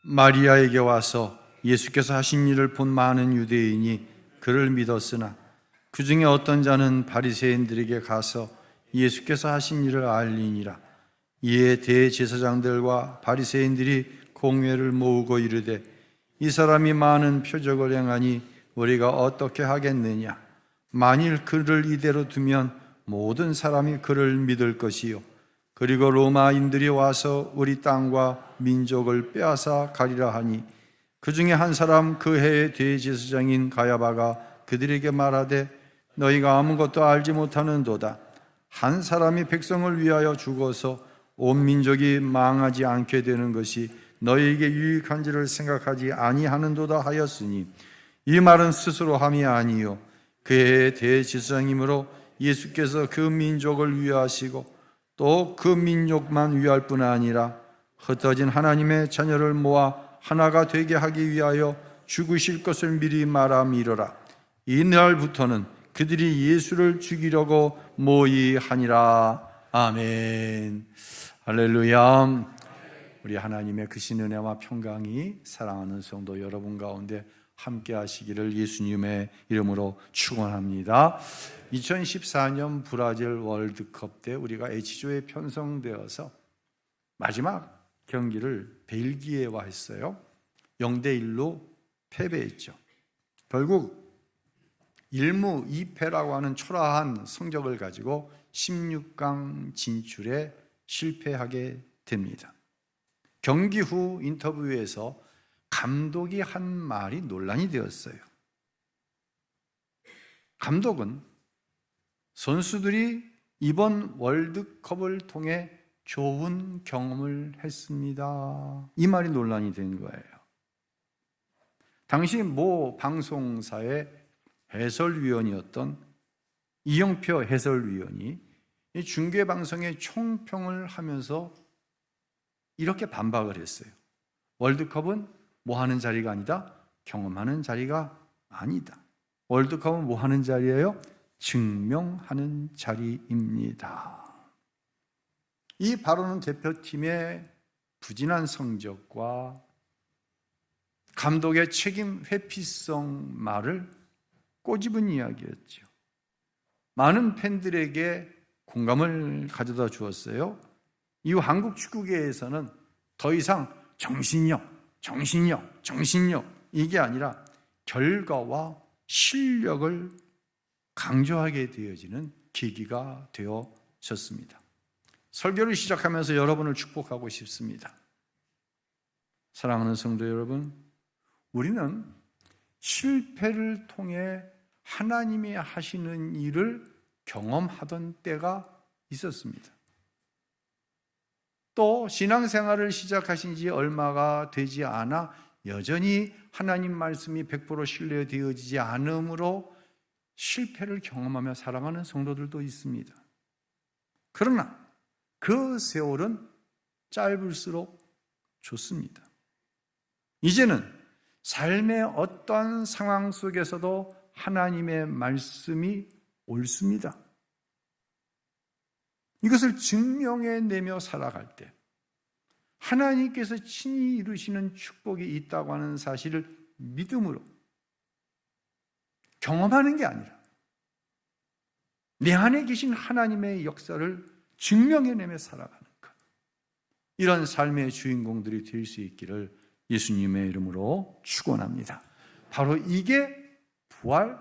마리아에게 와서 예수께서 하신 일을 본 많은 유대인이 그를 믿었으나 그 중에 어떤 자는 바리새인들에게 가서 예수께서 하신 일을 알리니라. 이에 대제사장들과 바리새인들이 공회를 모으고 이르되 이 사람이 많은 표적을 행하니 우리가 어떻게 하겠느냐? 만일 그를 이대로 두면 모든 사람이 그를 믿을 것이요 그리고 로마인들이 와서 우리 땅과 민족을 빼앗아 가리라 하니 그 중에 한 사람 그 해의 대제사장인 가야바가 그들에게 말하되 너희가 아무것도 알지 못하는도다. 한 사람이 백성을 위하여 죽어서 온 민족이 망하지 않게 되는 것이 너희에게 유익한지를 생각하지 아니하는도다 하였으니 이 말은 스스로 함이 아니요 그 해의 대제사장이므로 예수께서 그 민족을 위하시고 또 그 민족만 위할 뿐 아니라 흩어진 하나님의 자녀를 모아 하나가 되게 하기 위하여 죽으실 것을 미리 말함이로라. 이날부터는 그들이 예수를 죽이려고 모의하니라. 아멘. 할렐루야. 우리 하나님의 크신 은혜와 평강이 사랑하는 성도 여러분 가운데 함께 하시기를 예수님의 이름으로 축원합니다. 2014년 브라질 월드컵 때 우리가 H조에 편성되어서 마지막 경기를 벨기에와 했어요. 0대1로 패배했죠. 결국 1무 2패라고 하는 초라한 성적을 가지고 16강 진출에 실패하게 됩니다. 경기 후 인터뷰에서 감독이 한 말이 논란이 되었어요. 감독은 선수들이 이번 월드컵을 통해 좋은 경험을 했습니다. 이 말이 논란이 된 거예요. 당시 모 방송사의 해설위원이었던 이영표 해설위원이 이 중계방송의 총평을 하면서 이렇게 반박을 했어요. 월드컵은 뭐 하는 자리가 아니다? 경험하는 자리가 아니다. 월드컵은 뭐 하는 자리예요? 증명하는 자리입니다. 이 발언은 대표팀의 부진한 성적과 감독의 책임 회피성 말을 꼬집은 이야기였죠. 많은 팬들에게 공감을 가져다 주었어요. 이후 한국 축구계에서는 더 이상 정신력 이게 아니라 결과와 실력을 강조하게 되어지는 계기가 되어졌습니다. 설교를 시작하면서 여러분을 축복하고 싶습니다. 사랑하는 성도 여러분, 우리는 실패를 통해 하나님이 하시는 일을 경험하던 때가 있었습니다. 또 신앙생활을 시작하신 지 얼마가 되지 않아 여전히 하나님 말씀이 100% 신뢰되어지지 않으므로 실패를 경험하며 살아가는 성도들도 있습니다. 그러나 그 세월은 짧을수록 좋습니다. 이제는 삶의 어떠한 상황 속에서도 하나님의 말씀이 옳습니다. 이것을 증명해내며 살아갈 때 하나님께서 친히 이루시는 축복이 있다고 하는 사실을 믿음으로 경험하는 게 아니라 내 안에 계신 하나님의 역사를 증명해내며 살아가는 것, 이런 삶의 주인공들이 될 수 있기를 예수님의 이름으로 축원합니다. 바로 이게 부활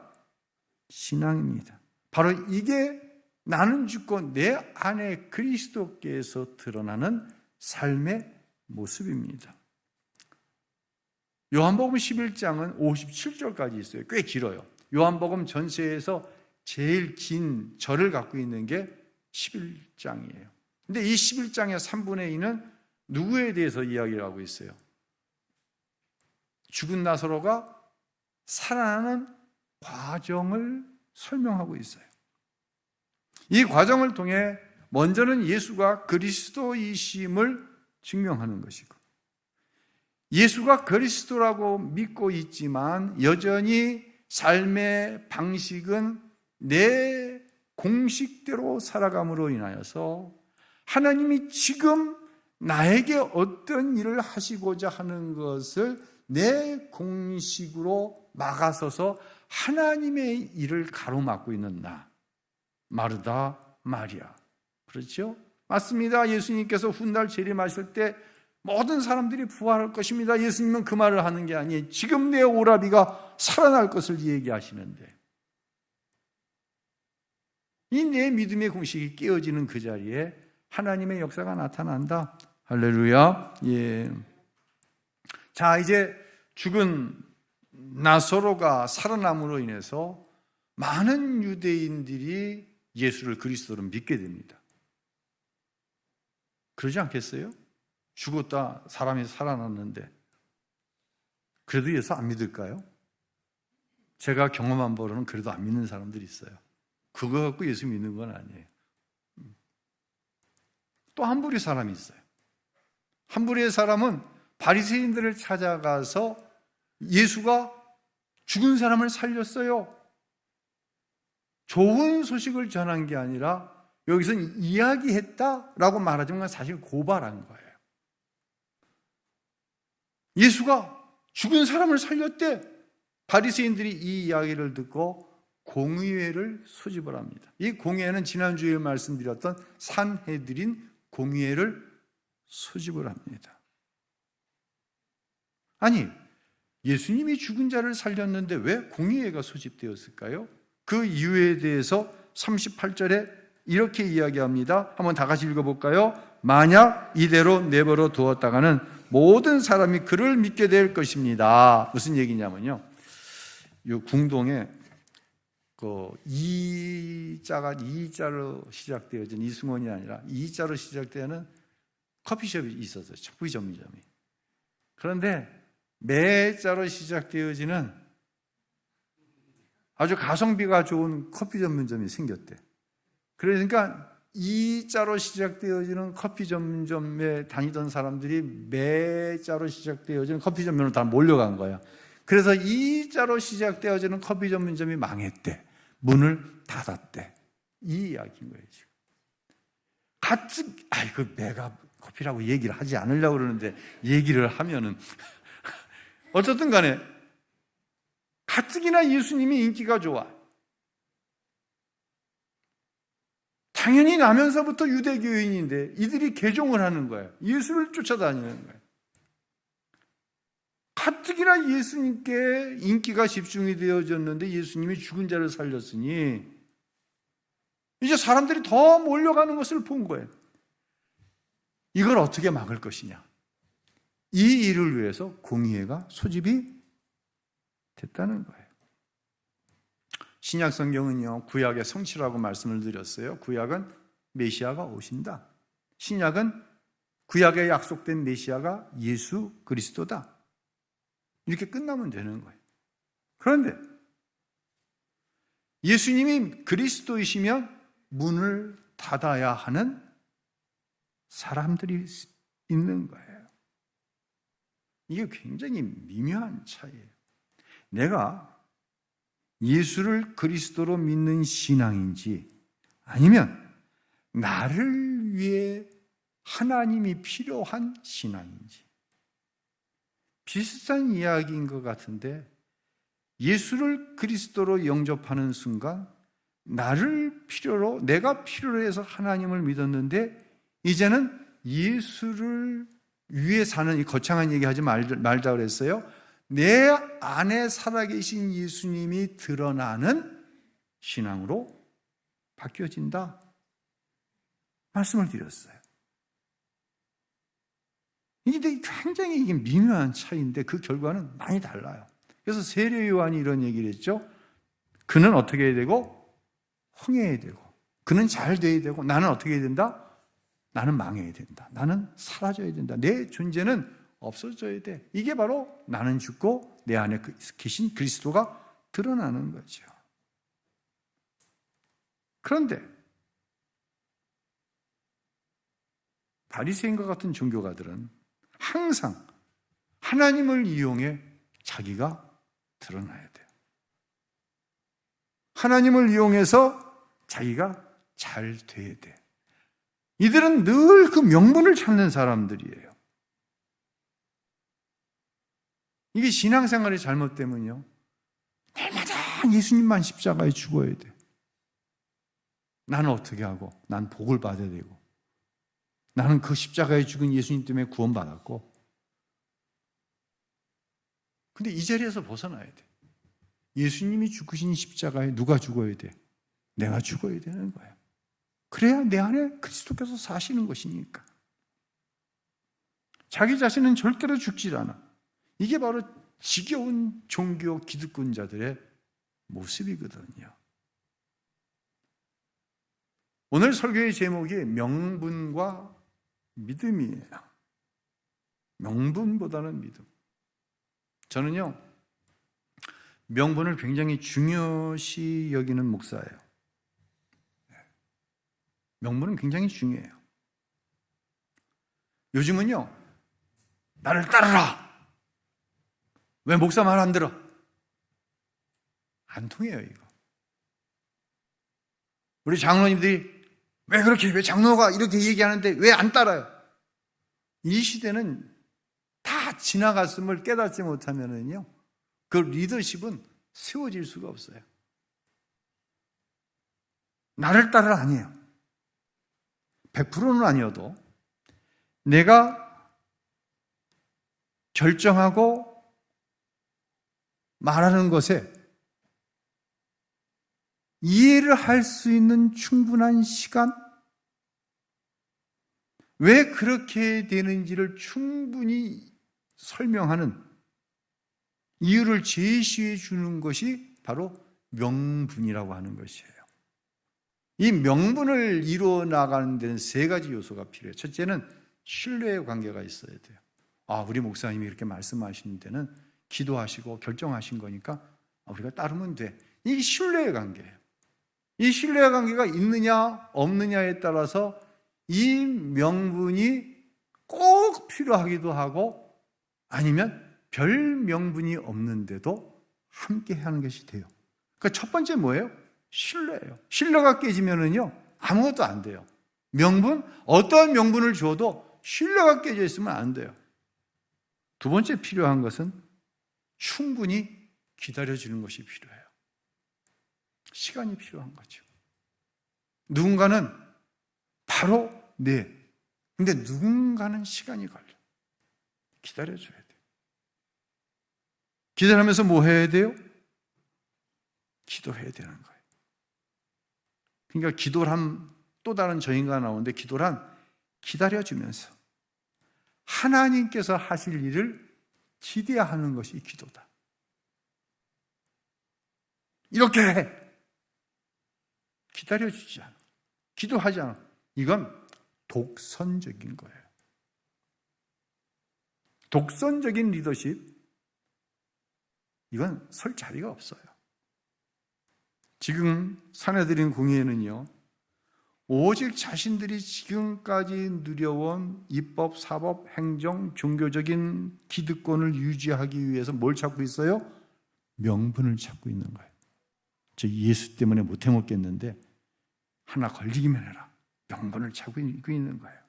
신앙입니다. 바로 이게 나는 죽고 내 안에 그리스도께서 드러나는 삶의 모습입니다. 요한복음 11장은 57절까지 있어요. 꽤 길어요. 요한복음 전체에서 제일 긴 절을 갖고 있는 게 11장이에요. 근데 이 11장의 3분의 2는 누구에 대해서 이야기를 하고 있어요? 죽은 나사로가 살아나는 과정을 설명하고 있어요. 이 과정을 통해 먼저는 예수가 그리스도이심을 증명하는 것이고, 예수가 그리스도라고 믿고 있지만 여전히 삶의 방식은 내 공식대로 살아감으로 인하여서 하나님이 지금 나에게 어떤 일을 하시고자 하는 것을 내 공식으로 막아서서 하나님의 일을 가로막고 있는 나, 마르다 마리아. 그렇죠? 맞습니다. 예수님께서 훗날 재림하실 때 모든 사람들이 부활할 것입니다. 예수님은 그 말을 하는 게 아니에요. 지금 내 오라비가 살아날 것을 얘기하시는데, 이 내 믿음의 공식이 깨어지는 그 자리에 하나님의 역사가 나타난다. 할렐루야. 예. 자, 이제 죽은 나사로가 살아남으로 인해서 많은 유대인들이 예수를 그리스도로 믿게 됩니다. 그러지 않겠어요? 죽었다 사람이 살아났는데 그래도 예수 안 믿을까요? 제가 경험한 바로는 그래도 안 믿는 사람들이 있어요. 그거 갖고 예수 믿는 건 아니에요. 또 한 부류의 사람이 있어요. 한 부류의 사람은 바리새인들을 찾아가서 예수가 죽은 사람을 살렸어요. 좋은 소식을 전한 게 아니라 여기서는 이야기했다라고 말하지만 사실 고발한 거예요. 예수가 죽은 사람을 살렸대. 바리새인들이 이 이야기를 듣고 공의회를 소집을 합니다. 이 공의회는 지난주에 말씀드렸던 산헤드린 공의회를 소집을 합니다. 아니, 예수님이 죽은 자를 살렸는데 왜 공의회가 소집되었을까요? 그 이유에 대해서 38절에 이렇게 이야기합니다. 한번 다 같이 읽어볼까요? 만약 이대로 내버려 두었다가는 모든 사람이 그를 믿게 될 것입니다. 무슨 얘기냐면요, 이 궁동에 이자가 이자로 시작되어진 이승원이 아니라 이자로 시작되는 커피숍이 있었어요. 커피 전문점이. 그런데 매자로 시작되어지는 아주 가성비가 좋은 커피 전문점이 생겼대. 그러니까 이자로 시작되어지는 커피 전문점에 다니던 사람들이 매자로 시작되어지는 커피 전문점으로 다 몰려간 거야. 그래서 이자로 시작되어지는 커피 전문점이 망했대. 문을 닫았대. 이 이야기인 거예요, 지금. 그 내가 커피라고 얘기를 하지 않으려고 그러는데 얘기를 하면은 어쨌든 간에 가뜩이나 예수님이 인기가 좋아. 당연히 나면서부터 유대교인인데 이들이 개종을 하는 거예요. 예수를 쫓아다니는 거예요. 가뜩이나 예수님께 인기가 집중이 되어졌는데 예수님이 죽은 자를 살렸으니 이제 사람들이 더 몰려가는 것을 본 거예요. 이걸 어떻게 막을 것이냐. 이 일을 위해서 공의회가 소집이 됐다는 거예요. 신약 성경은요, 구약의 성취라고 말씀을 드렸어요. 구약은 메시아가 오신다. 신약은 구약에 약속된 메시아가 예수 그리스도다. 이렇게 끝나면 되는 거예요. 그런데 예수님이 그리스도이시면 문을 닫아야 하는 사람들이 있는 거예요. 이게 굉장히 미묘한 차이예요. 내가 예수를 그리스도로 믿는 신앙인지 아니면 나를 위해 하나님이 필요한 신앙인지 비슷한 이야기인 것 같은데, 예수를 그리스도로 영접하는 순간 나를 필요로, 내가 필요로 해서 하나님을 믿었는데 이제는 예수를 위해 사는, 이 거창한 얘기하지 말자 그랬어요. 내 안에 살아계신 예수님이 드러나는 신앙으로 바뀌어진다 말씀을 드렸어요. 이게 굉장히 이게 미묘한 차이인데 그 결과는 많이 달라요. 그래서 세례 요한이 이런 얘기를 했죠. 그는 어떻게 해야 되고 흥해야 되고, 그는 잘 돼야 되고, 나는 어떻게 해야 된다? 나는 망해야 된다. 나는 사라져야 된다. 내 존재는 없어져야 돼. 이게 바로 나는 죽고 내 안에 계신 그리스도가 드러나는 거죠. 그런데 바리새인과 같은 종교가들은 항상 하나님을 이용해 자기가 드러나야 돼요. 하나님을 이용해서 자기가 잘 돼야 돼. 이들은 늘 그 명분을 찾는 사람들이에요. 이게 신앙생활의 잘못되면요, 날마다 예수님만 십자가에 죽어야 돼. 나는 어떻게 하고, 난 복을 받아야 되고, 나는 그 십자가에 죽은 예수님 때문에 구원받았고. 근데 이 자리에서 벗어나야 돼. 예수님이 죽으신 십자가에 누가 죽어야 돼? 내가 죽어야 되는 거예요. 그래야 내 안에 그리스도께서 사시는 것이니까. 자기 자신은 절대로 죽질 않아. 이게 바로 지겨운 종교 기득권자들의 모습이거든요. 오늘 설교의 제목이 명분과 믿음이에요. 명분보다는 믿음. 저는요, 명분을 굉장히 중요시 여기는 목사예요. 명분은 굉장히 중요해요. 요즘은요, 나를 따르라! 왜 목사 말 안 들어? 안 통해요, 이거. 우리 장로님들이 왜 장로가 이렇게 얘기하는데 왜 안 따라요? 이 시대는 다 지나갔음을 깨닫지 못하면은요, 그 리더십은 세워질 수가 없어요. 나를 따르라 아니에요. 100%는 아니어도 내가 결정하고 말하는 것에 이해를 할 수 있는 충분한 시간, 왜 그렇게 되는지를 충분히 설명하는 이유를 제시해 주는 것이 바로 명분이라고 하는 것이에요. 이 명분을 이루어 나가는 데는 세 가지 요소가 필요해요. 첫째는 신뢰의 관계가 있어야 돼요. 우리 목사님이 이렇게 말씀하시는 데는 기도하시고 결정하신 거니까 우리가 따르면 돼. 이게 신뢰의 관계예요. 이 신뢰의 관계가 있느냐 없느냐에 따라서 이 명분이 꼭 필요하기도 하고, 아니면 별 명분이 없는데도 함께 하는 것이 돼요. 그러니까 첫 번째 뭐예요? 신뢰예요. 신뢰가 깨지면은요, 아무것도 안 돼요. 명분, 어떠한 명분을 줘도 신뢰가 깨져 있으면 안 돼요. 두 번째 필요한 것은 충분히 기다려주는 것이 필요해요. 시간이 필요한 거죠. 누군가는 바로 네. 근데 누군가는 시간이 걸려. 기다려줘야 돼요. 기다리면서 뭐 해야 돼요? 기도해야 되는 거예요. 그러니까 기도란, 또 다른 저인가 나오는데, 기도란 기다려주면서 하나님께서 하실 일을 기대하는 것이 기도다. 이렇게 해. 기다려주지 않아. 기도하지 않아. 이건 독선적인 거예요. 독선적인 리더십, 이건 설 자리가 없어요. 지금 사내들인 공회에는요, 오직 자신들이 지금까지 누려온 입법, 사법, 행정, 종교적인 기득권을 유지하기 위해서 뭘 찾고 있어요? 명분을 찾고 있는 거예요. 저 예수 때문에 못 해먹겠는데 하나 걸리기만 해라. 명분을 찾고 있는 거예요.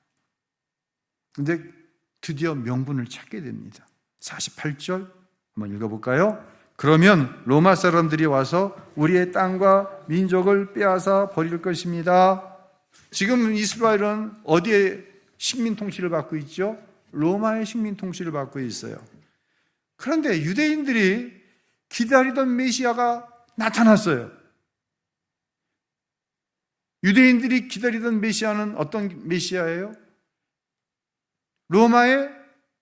근데 드디어 명분을 찾게 됩니다. 48절 한번 읽어볼까요? 그러면 로마 사람들이 와서 우리의 땅과 민족을 빼앗아 버릴 것입니다. 지금 이스라엘은 어디에 식민 통치를 받고 있죠? 로마의 식민 통치를 받고 있어요. 그런데 유대인들이 기다리던 메시아가 나타났어요. 유대인들이 기다리던 메시아는 어떤 메시아예요? 로마의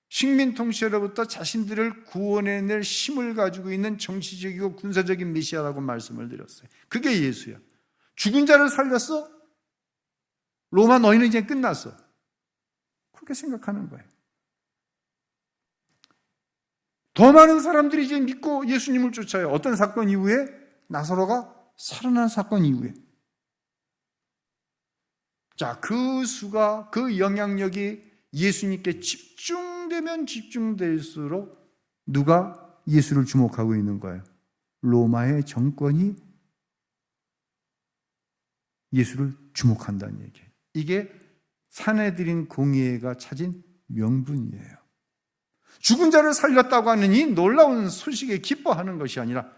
식민 통치로부터 자신들을 구원해낼 힘을 가지고 있는 정치적이고 군사적인 메시아라고 말씀을 드렸어요. 그게 예수야. 죽은 자를 살렸어? 로마 너희는 이제 끝났어. 그렇게 생각하는 거예요. 더 많은 사람들이 이제 믿고 예수님을 쫓아요. 어떤 사건 이후에? 나사로가 살아난 사건 이후에. 자, 그 수가, 그 영향력이 예수님께 집중되면 집중될수록 누가 예수를 주목하고 있는 거예요? 로마의 정권이 예수를 주목한다는 얘기예요. 이게 사내들인 공의회가 찾은 명분이에요. 죽은 자를 살렸다고 하는 이 놀라운 소식에 기뻐하는 것이 아니라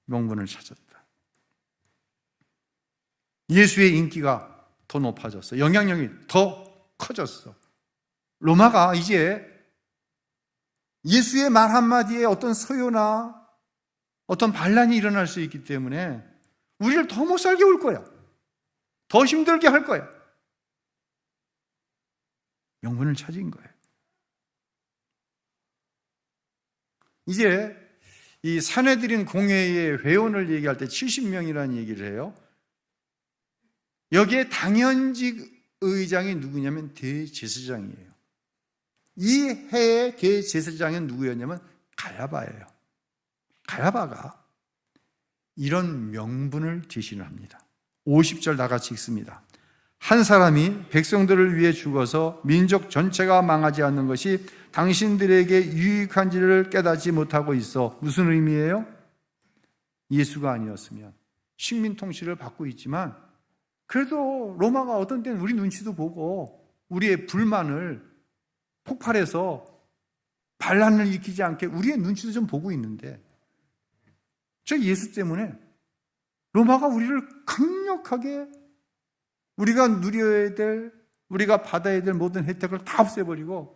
명분을 찾았다. 예수의 인기가 더 높아졌어. 영향력이 더 커졌어. 로마가 이제 예수의 말 한마디에 어떤 소요나 어떤 반란이 일어날 수 있기 때문에 우리를 더 못 살게 울 거야. 더 힘들게 할 거야. 명분을 찾은 거예요. 이제 이 사내들인 공회의 회원을 얘기할 때 70명이라는 얘기를 해요. 여기에 당연직 의장이 누구냐면 대제사장이에요. 이 해의 대제사장은 누구였냐면 가야바예요. 가야바가 이런 명분을 제시를 합니다. 50절 다 같이 읽습니다. 한 사람이 백성들을 위해 죽어서 민족 전체가 망하지 않는 것이 당신들에게 유익한지를 깨닫지 못하고 있어. 무슨 의미예요? 예수가 아니었으면 식민 통치를 받고 있지만 그래도 로마가 어떤 때는 우리 눈치도 보고 우리의 불만을 폭발해서 반란을 일으키지 않게 우리의 눈치도 좀 보고 있는데 저 예수 때문에 로마가 우리를 강력하게 우리가 누려야 될, 우리가 받아야 될 모든 혜택을 다 없애버리고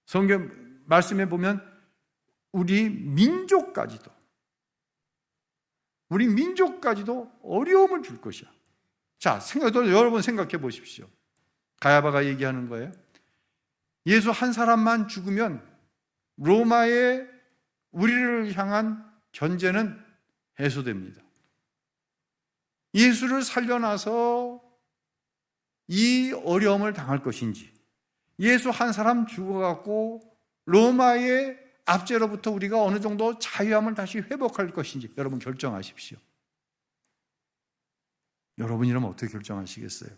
성경 말씀에 보면 우리 민족까지도 어려움을 줄 것이야. 자, 여러분 생각해 보십시오. 가야바가 얘기하는 거예요. 예수 한 사람만 죽으면 로마의 우리를 향한 견제는 해소됩니다. 예수를 살려놔서 이 어려움을 당할 것인지, 예수 한 사람 죽어갖고 로마의 압제로부터 우리가 어느 정도 자유함을 다시 회복할 것인지 여러분 결정하십시오. 여러분이라면 어떻게 결정하시겠어요?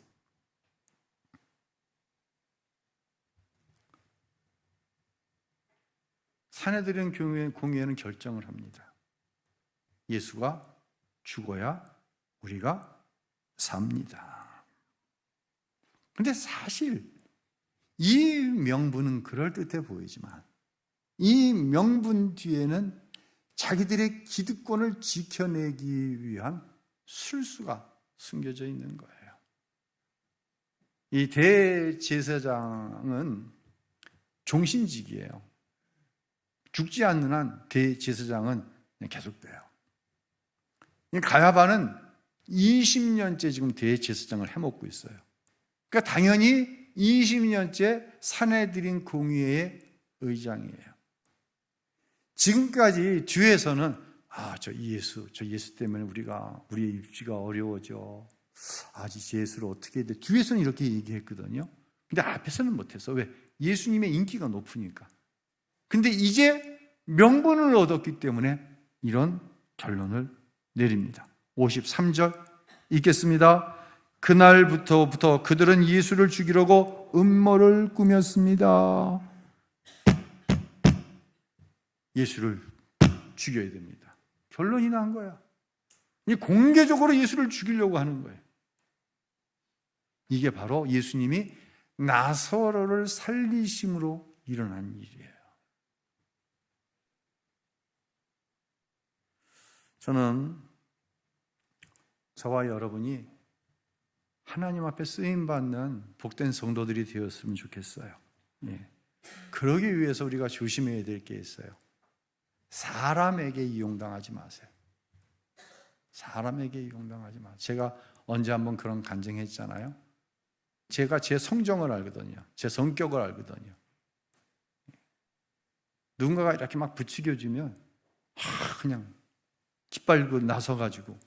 사내들인 공회는 결정을 합니다. 예수가 죽어야 우리가 삽니다. 그런데 사실 이 명분은 그럴듯해 보이지만 이 명분 뒤에는 자기들의 기득권을 지켜내기 위한 술수가 숨겨져 있는 거예요. 이 대제사장은 종신직이에요. 죽지 않는 한 대제사장은 계속돼요. 가야바는 20년째 지금 대제사장을 해먹고 있어요. 그러니까 당연히 20년째 사내들인 공의회의 의장이에요. 지금까지 뒤에서는 저 예수 때문에 우리의 입지가 어려워져. 이 예수를 어떻게 해야 돼? 뒤에서는 이렇게 얘기했거든요. 근데 앞에서는 못했어. 왜? 예수님의 인기가 높으니까. 근데 이제 명분을 얻었기 때문에 이런 결론을 내립니다. 53절 읽겠습니다. 그날부터 그들은 예수를 죽이려고 음모를 꾸몄습니다. 예수를 죽여야 됩니다. 결론이 난 거야. 공개적으로 예수를 죽이려고 하는 거예요. 이게 바로 예수님이 나사로를 살리심으로 일어난 일이에요. 저는 저와 여러분이 하나님 앞에 쓰임받는 복된 성도들이 되었으면 좋겠어요. 그러기 위해서 우리가 조심해야 될 게 있어요. 사람에게 이용당하지 마세요. 사람에게 이용당하지 마세요. 제가 언제 한번 그런 간증했잖아요. 제가 제 성정을 알거든요. 제 성격을 알거든요. 누군가가 이렇게 막 부추겨주면 그냥 깃발고 나서가지고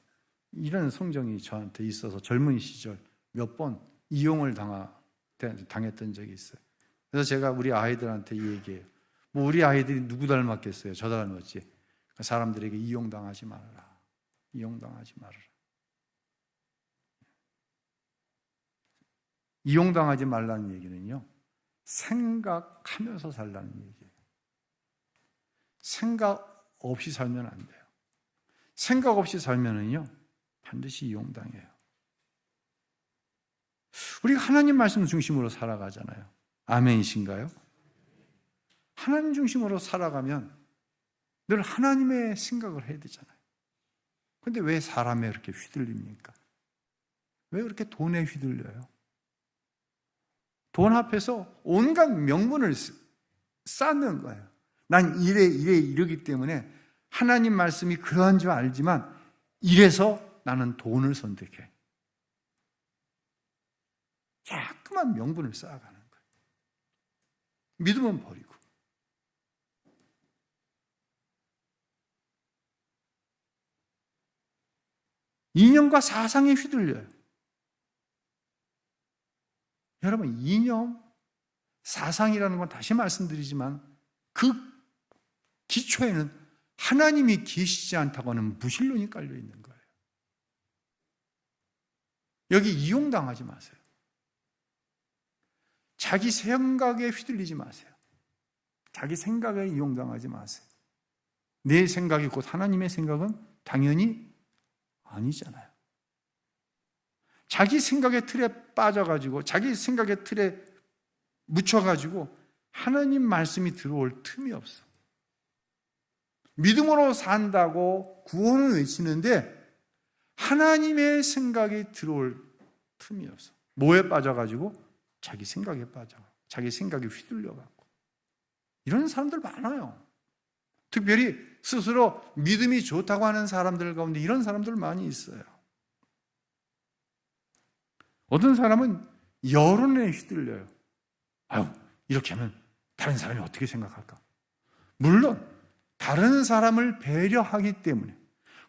이런 성정이 저한테 있어서 젊은 시절 몇 번 이용을 당했던 적이 있어요. 그래서 제가 우리 아이들한테 얘기해요. 우리 아이들이 누구 닮았겠어요? 저 닮았지. 사람들에게 이용당하지 말아라. 이용당하지 말아라. 이용당하지 말라는 얘기는요, 생각하면서 살라는 얘기예요. 생각 없이 살면 안 돼요. 생각 없이 살면은요, 반드시 이용당해요. 우리가 하나님 말씀 중심으로 살아가잖아요. 아멘이신가요? 하나님 중심으로 살아가면 늘 하나님의 생각을 해야 되잖아요. 그런데 왜 사람에 이렇게 휘둘립니까? 왜 그렇게 돈에 휘둘려요? 돈 앞에서 온갖 명분을 쌓는 거예요. 난 이러기 때문에 하나님 말씀이 그러한 줄 알지만 이래서 나는 돈을 선택해. 자꾸만 명분을 쌓아가는 거예요. 믿음은 버리고. 이념과 사상에 휘둘려요. 여러분, 이념, 사상이라는 건 다시 말씀드리지만 그 기초에는 하나님이 계시지 않다고 하는 무신론이 깔려 있는 거예요. 여기 이용당하지 마세요. 자기 생각에 휘둘리지 마세요. 자기 생각에 이용당하지 마세요. 내 생각이 곧 하나님의 생각은 당연히 아니잖아요. 자기 생각의 틀에 빠져가지고 자기 생각의 틀에 묻혀가지고 하나님 말씀이 들어올 틈이 없어. 믿음으로 산다고 구원을 외치는데 하나님의 생각이 들어올 틈이 없어. 뭐에 빠져가지고? 자기 생각에 빠져. 자기 생각에 휘둘려가고. 이런 사람들 많아요. 특별히 스스로 믿음이 좋다고 하는 사람들 가운데 이런 사람들 많이 있어요. 어떤 사람은 여론에 휘둘려요. 아유, 이렇게 하면 다른 사람이 어떻게 생각할까? 물론 다른 사람을 배려하기 때문에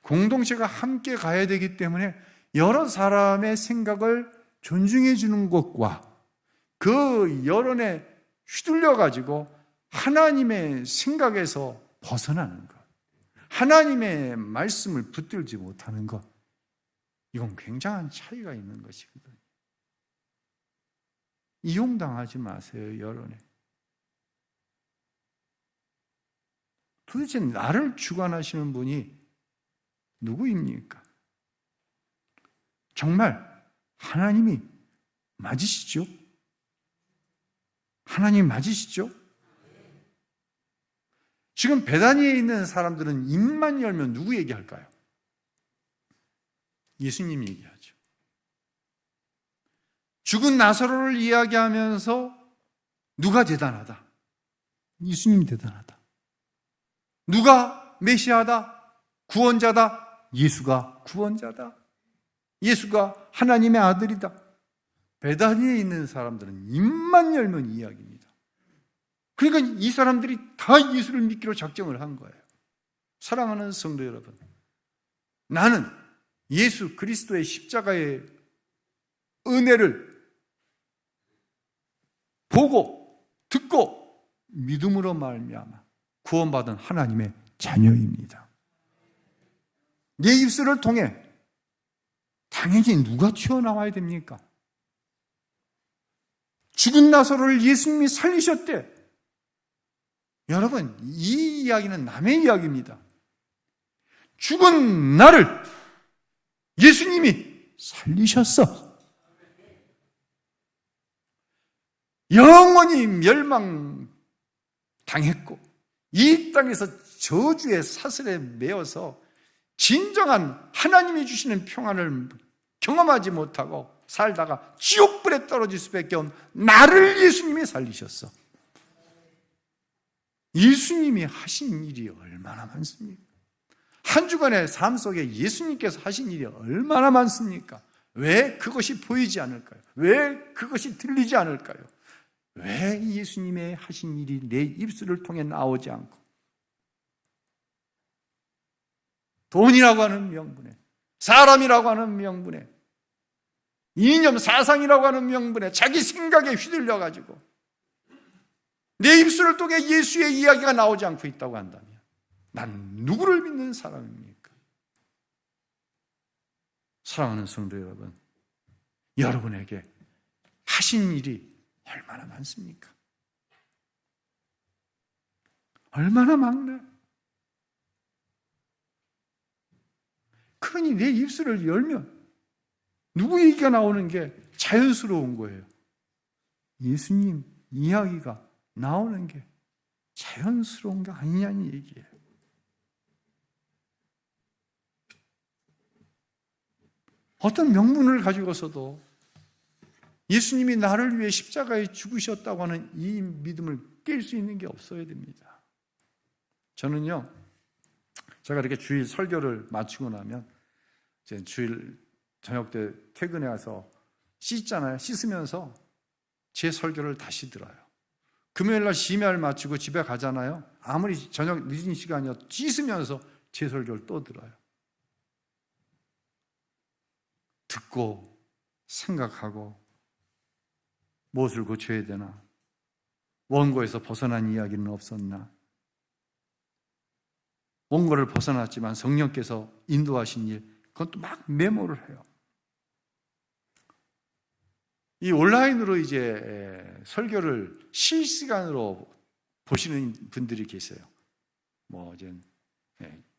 공동체가 함께 가야 되기 때문에 여러 사람의 생각을 존중해 주는 것과 그 여론에 휘둘려가지고 하나님의 생각에서 벗어나는 것, 하나님의 말씀을 붙들지 못하는 것, 이건 굉장한 차이가 있는 것이거든요. 이용당하지 마세요, 여론에. 도대체 나를 주관하시는 분이 누구입니까? 정말 하나님이 맞으시죠? 하나님 맞으시죠? 지금 베다니에 있는 사람들은 입만 열면 누구 얘기할까요? 예수님 얘기하죠. 죽은 나사로를 이야기하면서 누가 대단하다? 예수님이 대단하다. 누가 메시아다? 구원자다? 예수가 구원자다. 예수가 하나님의 아들이다. 베다니에 있는 사람들은 입만 열면 이야기입니다. 그러니까 이 사람들이 다 예수를 믿기로 작정을 한 거예요. 사랑하는 성도 여러분, 나는 예수 그리스도의 십자가의 은혜를 보고 듣고 믿음으로 말미암아 구원받은 하나님의 자녀입니다. 내 입술을 통해 당연히 누가 튀어나와야 됩니까? 죽은 나사로를 예수님이 살리셨대. 여러분, 이 이야기는 남의 이야기입니다. 죽은 나를 예수님이 살리셨어. 영원히 멸망당했고 이 땅에서 저주의 사슬에 매어서 진정한 하나님이 주시는 평안을 경험하지 못하고 살다가 지옥불에 떨어질 수밖에 없는 나를 예수님이 살리셨어. 예수님이 하신 일이 얼마나 많습니까? 한 주간의 삶 속에 예수님께서 하신 일이 얼마나 많습니까? 왜 그것이 보이지 않을까요? 왜 그것이 들리지 않을까요? 왜 예수님의 하신 일이 내 입술을 통해 나오지 않고 돈이라고 하는 명분에, 사람이라고 하는 명분에, 이념 사상이라고 하는 명분에 자기 생각에 휘둘려가지고 내 입술을 통해 예수의 이야기가 나오지 않고 있다고 한다면 난 누구를 믿는 사람입니까? 사랑하는 성도 여러분, 여러분에게 하신 일이 얼마나 많습니까? 얼마나 많나? 그러니 내 입술을 열면 누구 얘기가 나오는 게 자연스러운 거예요. 예수님 이야기가 나오는 게 자연스러운 게 아니냐는 얘기예요. 어떤 명분을 가지고서도 예수님이 나를 위해 십자가에 죽으셨다고 하는 이 믿음을 깰 수 있는 게 없어야 됩니다. 저는요, 제가 이렇게 주일 설교를 마치고 나면 이제 주일 저녁 때 퇴근해 와서 씻잖아요. 씻으면서 제 설교를 다시 들어요. 금요일날 심야를 마치고 집에 가잖아요. 아무리 저녁 늦은 시간이어도 씻으면서 제 설교를 또 들어요. 듣고 생각하고 무엇을 고쳐야 되나? 원고에서 벗어난 이야기는 없었나? 원고를 벗어났지만 성령께서 인도하신 일, 그것도 막 메모를 해요. 이 온라인으로 이제 설교를 실시간으로 보시는 분들이 계세요. 뭐 이제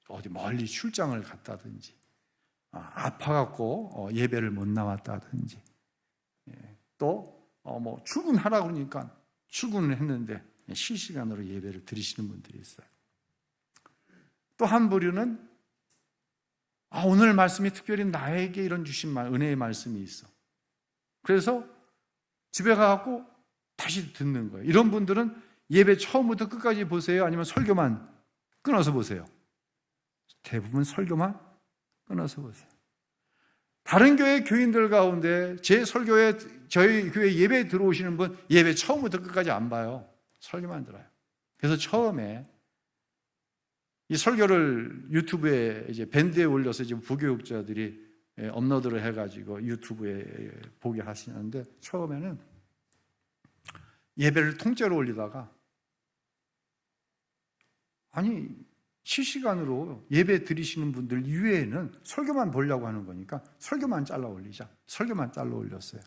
어디 멀리 출장을 갔다든지, 아파갖고 예배를 못 나왔다든지, 또 뭐 출근하라고 그러니까 출근을 했는데 실시간으로 예배를 드리시는 분들이 있어요. 또 한 부류는 오늘 말씀이 특별히 나에게 이런 주신 은혜의 말씀이 있어. 그래서 집에 가고 다시 듣는 거예요. 이런 분들은 예배 처음부터 끝까지 보세요? 아니면 설교만 끊어서 보세요? 대부분 설교만 끊어서 보세요. 다른 교회 교인들 가운데 제 설교에 저희 교회 예배에 들어오시는 분 예배 처음부터 끝까지 안 봐요. 설교만 들어요. 그래서 처음에 이 설교를 유튜브에 이제 밴드에 올려서 지금 부교육자들이 업로드를 해가지고 유튜브에 보게 하시는데, 처음에는 예배를 통째로 올리다가 실시간으로 예배 드리시는 분들 이외에는 설교만 보려고 하는 거니까 설교만 잘라 올리자. 설교만 잘라 올렸어요.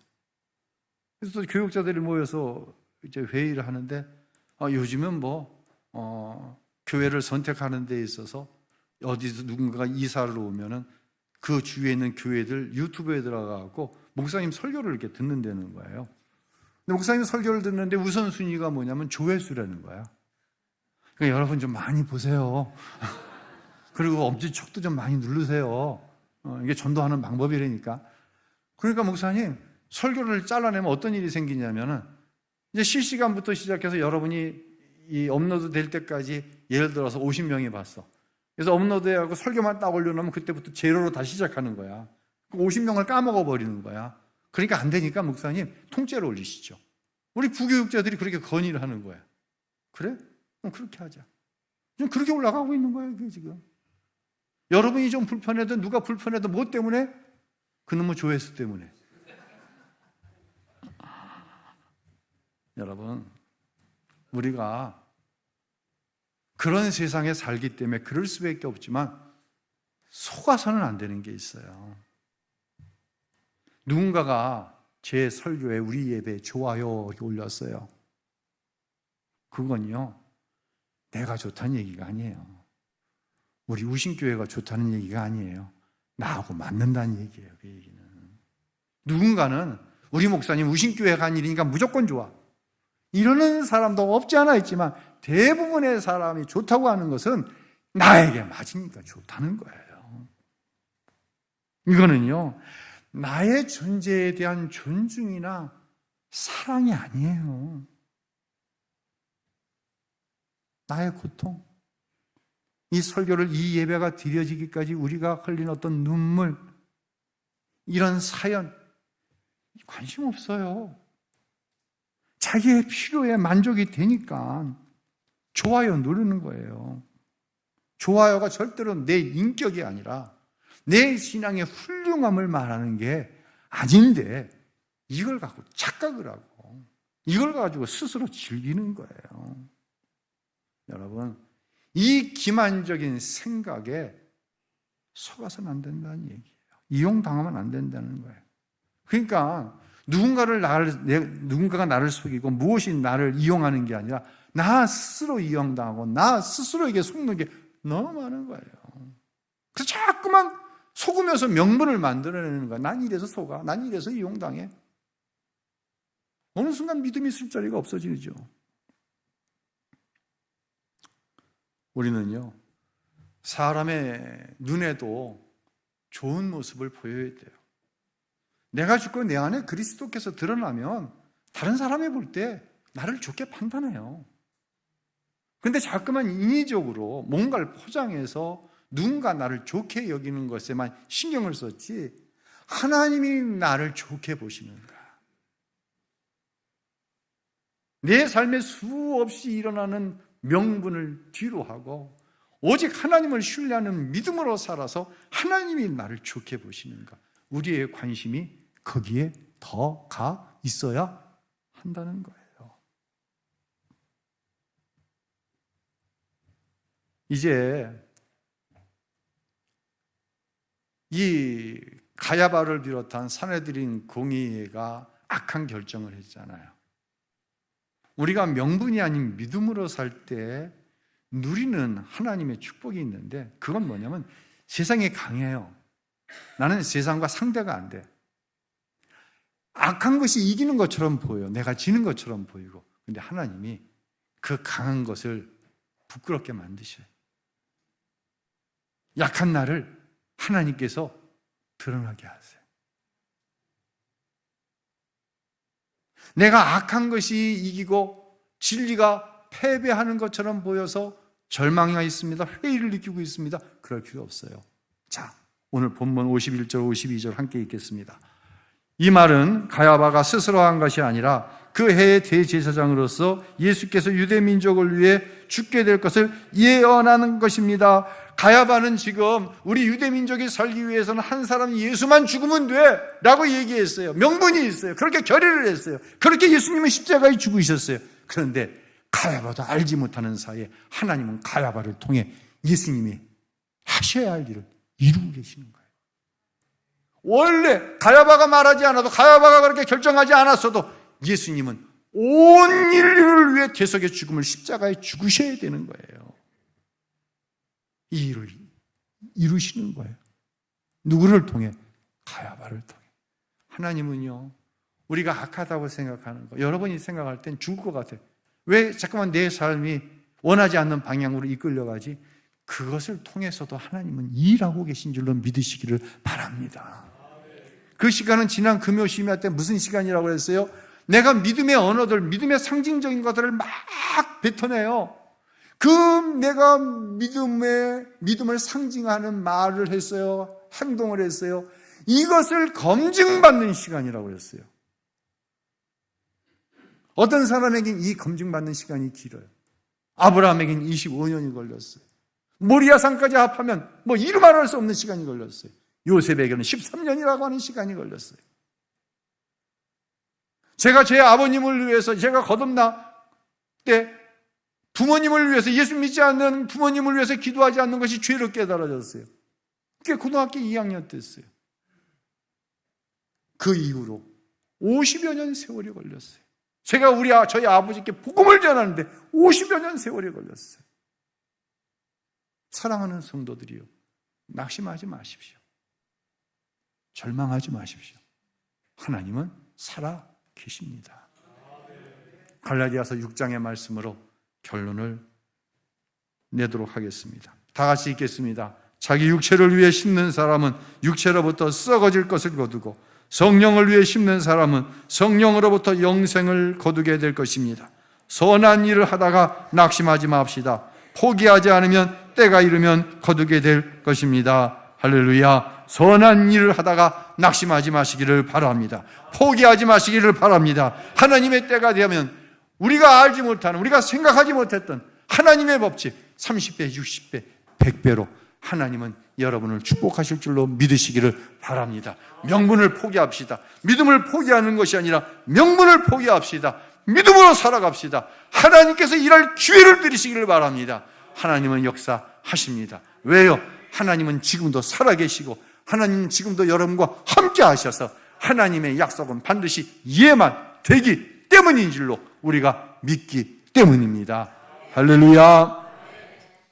그래서 또 교육자들이 모여서 이제 회의를 하는데, 요즘은 교회를 선택하는 데 있어서 어디서 누군가가 이사를 오면은 그 주위에 있는 교회들 유튜브에 들어가고 목사님 설교를 이렇게 듣는다는 거예요. 근데 목사님 설교를 듣는데 우선순위가 뭐냐면 조회수라는 거야. 그러니까 여러분 좀 많이 보세요. 그리고 엄지척도 좀 많이 누르세요. 이게 전도하는 방법이라니까. 그러니까 목사님 설교를 잘라내면 어떤 일이 생기냐면은 이제 실시간부터 시작해서 여러분이 이 업로드 될 때까지 예를 들어서 50명이 봤어. 그래서 업로드하고 설교만 딱 올려놓으면 그때부터 제로로 다시 시작하는 거야. 50명을 까먹어 버리는 거야. 그러니까 안 되니까 목사님 통째로 올리시죠. 우리 부교육자들이 그렇게 건의를 하는 거야. 그래? 그럼 그렇게 하자. 지금 그렇게 올라가고 있는 거예요, 그게 지금. 여러분이 좀 불편해도, 누가 불편해도 뭐 때문에? 그놈의 조회수 때문에. 여러분, 우리가 그런 세상에 살기 때문에 그럴 수밖에 없지만 속아서는 안 되는 게 있어요. 누군가가 제 설교에 우리 예배에 좋아요 올렸어요. 그건요, 내가 좋다는 얘기가 아니에요. 우리 우신교회가 좋다는 얘기가 아니에요. 나하고 맞는다는 얘기예요. 그 얘기는. 누군가는 우리 목사님 우신교회가 한 일이니까 무조건 좋아, 이러는 사람도 없지 않아 있지만 대부분의 사람이 좋다고 하는 것은 나에게 맞으니까 좋다는 거예요. 이거는요, 나의 존재에 대한 존중이나 사랑이 아니에요. 나의 고통, 이 설교를, 이 예배가 드려지기까지 우리가 흘린 어떤 눈물, 이런 사연 관심 없어요. 자기의 필요에 만족이 되니까 좋아요 누르는 거예요. 좋아요가 절대로 내 인격이 아니라 내 신앙의 훌륭함을 말하는 게 아닌데, 이걸 갖고 착각을 하고 이걸 가지고 스스로 즐기는 거예요. 여러분, 이 기만적인 생각에 속아서는 안 된다는 얘기예요. 이용당하면 안 된다는 거예요. 그러니까 누군가가 나를 속이고 무엇이 나를 이용하는 게 아니라 나 스스로 이용당하고 나 스스로에게 속는 게 너무 많은 거예요. 그래서 자꾸만 속으면서 명분을 만들어내는 거야. 난 이래서 속아. 난 이래서 이용당해. 어느 순간 믿음이 있을 자리가 없어지죠. 우리는요, 사람의 눈에도 좋은 모습을 보여야 돼요. 내가 죽고 내 안에 그리스도께서 드러나면 다른 사람이 볼 때 나를 좋게 판단해요. 그런데 자꾸만 인위적으로 뭔가를 포장해서 누군가 나를 좋게 여기는 것에만 신경을 썼지 하나님이 나를 좋게 보시는가? 내 삶에 수없이 일어나는 명분을 뒤로 하고 오직 하나님을 신뢰하는 믿음으로 살아서 하나님이 나를 좋게 보시는가? 우리의 관심이 거기에 더 가 있어야 한다는 거예요. 이제 이 가야바를 비롯한 사내들인 공의회가 악한 결정을 했잖아요. 우리가 명분이 아닌 믿음으로 살 때 누리는 하나님의 축복이 있는데 그건 뭐냐면 세상이 강해요. 나는 세상과 상대가 안 돼. 악한 것이 이기는 것처럼 보여요. 내가 지는 것처럼 보이고. 근데 하나님이 그 강한 것을 부끄럽게 만드셔요. 약한 나를 하나님께서 드러나게 하세요. 내가 악한 것이 이기고 진리가 패배하는 것처럼 보여서 절망이 있습니다. 회의를 느끼고 있습니다. 그럴 필요 없어요. 자, 오늘 본문 51절, 52절 함께 읽겠습니다. 이 말은 가야바가 스스로 한 것이 아니라 그 해의 대제사장으로서 예수께서 유대 민족을 위해 죽게 될 것을 예언하는 것입니다. 가야바는 지금 우리 유대 민족이 살기 위해서는 한 사람 예수만 죽으면 돼 라고 얘기했어요. 명분이 있어요. 그렇게 결의를 했어요. 그렇게 예수님은 십자가에 죽으셨어요. 그런데 가야바도 알지 못하는 사이에 하나님은 가야바를 통해 예수님이 하셔야 할 일을 이루고 계시는 거예요. 원래 가야바가 말하지 않아도, 가야바가 그렇게 결정하지 않았어도 예수님은 온 인류를 위해 대속의 죽음을 십자가에 죽으셔야 되는 거예요. 이 일을 이루시는 거예요. 누구를 통해? 가야바를 통해. 하나님은요, 우리가 악하다고 생각하는 거, 여러분이 생각할 땐 죽을 것 같아요. 왜 잠깐만 내 삶이 원하지 않는 방향으로 이끌려가지? 그것을 통해서도 하나님은 일하고 계신 줄로 믿으시기를 바랍니다. 그 시간은 지난 금요 심야 때 무슨 시간이라고 했어요? 내가 믿음의 언어들, 믿음의 상징적인 것들을 막 뱉어내요. 그 내가 믿음을 상징하는 말을 했어요. 행동을 했어요. 이것을 검증받는 시간이라고 했어요. 어떤 사람에겐 이 검증받는 시간이 길어요. 아브라함에겐 25년이 걸렸어요. 모리아산까지 합하면 이루 말할 수 없는 시간이 걸렸어요. 요셉에게는 13년이라고 하는 시간이 걸렸어요. 제가 제 아버님을 위해서, 제가 거듭나 때 부모님을 위해서, 예수 믿지 않는 부모님을 위해서 기도하지 않는 것이 죄로 깨달아졌어요. 그게 고등학교 2학년 때였어요. 그 이후로 50여 년 세월이 걸렸어요. 제가 저희 아버지께 복음을 전하는데 50여 년 세월이 걸렸어요. 사랑하는 성도들이요, 낙심하지 마십시오. 절망하지 마십시오. 하나님은 살아 계십니다. 갈라디아서 6장의 말씀으로 결론을 내도록 하겠습니다. 다 같이 읽겠습니다. 자기 육체를 위해 심는 사람은 육체로부터 썩어질 것을 거두고 성령을 위해 심는 사람은 성령으로부터 영생을 거두게 될 것입니다. 선한 일을 하다가 낙심하지 맙시다. 포기하지 않으면 때가 이르면 거두게 될 것입니다. 할렐루야. 선한 일을 하다가 낙심하지 마시기를 바랍니다. 포기하지 마시기를 바랍니다. 하나님의 때가 되면 우리가 알지 못하는, 우리가 생각하지 못했던 하나님의 법칙 30배, 60배, 100배로 하나님은 여러분을 축복하실 줄로 믿으시기를 바랍니다. 명분을 포기합시다. 믿음을 포기하는 것이 아니라 명분을 포기합시다. 믿음으로 살아갑시다. 하나님께서 일할 기회를 드리시기를 바랍니다. 하나님은 역사하십니다. 왜요? 하나님은 지금도 살아계시고 하나님은 지금도 여러분과 함께 하셔서 하나님의 약속은 반드시 예만 되기 때문인 줄로 우리가 믿기 때문입니다. 할렐루야.